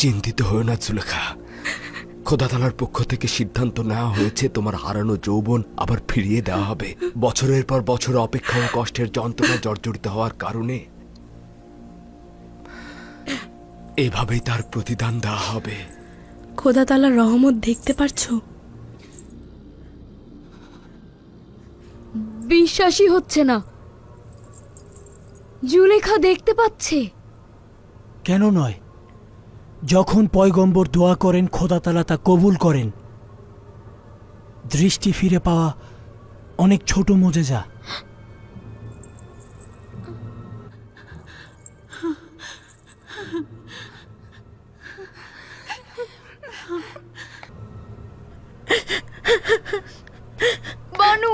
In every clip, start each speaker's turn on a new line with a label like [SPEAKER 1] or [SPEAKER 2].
[SPEAKER 1] চিন্তিত হও না জুলেখা, খোদা তাআলার পক্ষ থেকে সিদ্ধান্ত নেওয়া হয়েছে তোমার হারানো যৌবন আবার ফিরিয়ে দেওয়া হবে। বছরের পর বছর অপেক্ষা ও কষ্টের যন্ত্রণা জর্জরিত হওয়ার কারণে এভাবেই তার প্রতিদান দেওয়া হবে।
[SPEAKER 2] খোদা তাআলার রহমত দেখতে পারছো?
[SPEAKER 3] বিশ্বাসই হচ্ছে না, জুলেখা দেখতে পাচ্ছে।
[SPEAKER 4] কেন নয়? যখন পয়গম্বর দোয়া করেন খোদা তাআলা তা কবুল করেন। দৃষ্টি ফিরে পাওয়া অনেক ছোট মোজেজা।
[SPEAKER 3] বানু,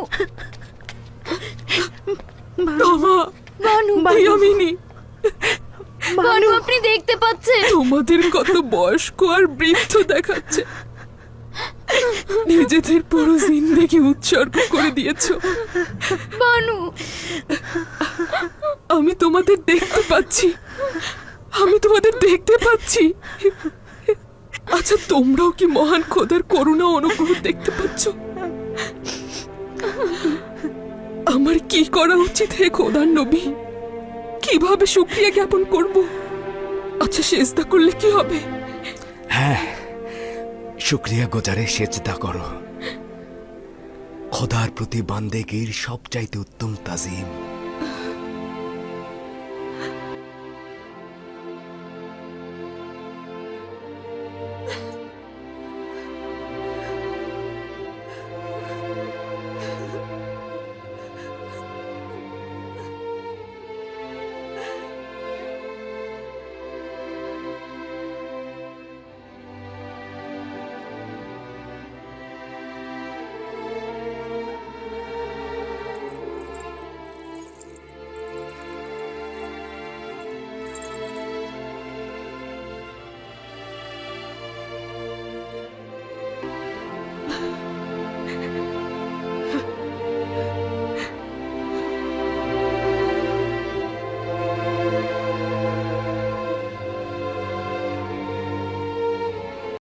[SPEAKER 5] বানু, ইয়ামিনী,
[SPEAKER 3] বানু আপনি দেখতে পাচ্ছেন?
[SPEAKER 5] তোমাদের কত বয়স্ক আর বৃদ্ধ দেখাচ্ছে। নিজেদের পুরো জিন্দেগি উৎসর্গ করে দিয়েছো।
[SPEAKER 3] বানু,
[SPEAKER 5] আমি তোমাদের দেখতে পাচ্ছি, আমি তোমাদের দেখতে পাচ্ছি। আচ্ছা, তোমরাও কি মহান খোদার করুণা অনুগ্রহ দেখতে পাচ্ছ? আমার কি করা উচিত হে খোদার নবী? কিভাবে শুকরিয়া জ্ঞাপন করব? আচ্ছা, সেজদা করলে কি হবে?
[SPEAKER 1] হ্যাঁ, শুকরিয়া গুজারে সেজদা করো। খোদার প্রতি বান্দেগীর সবচাইতে উত্তম তাজিম।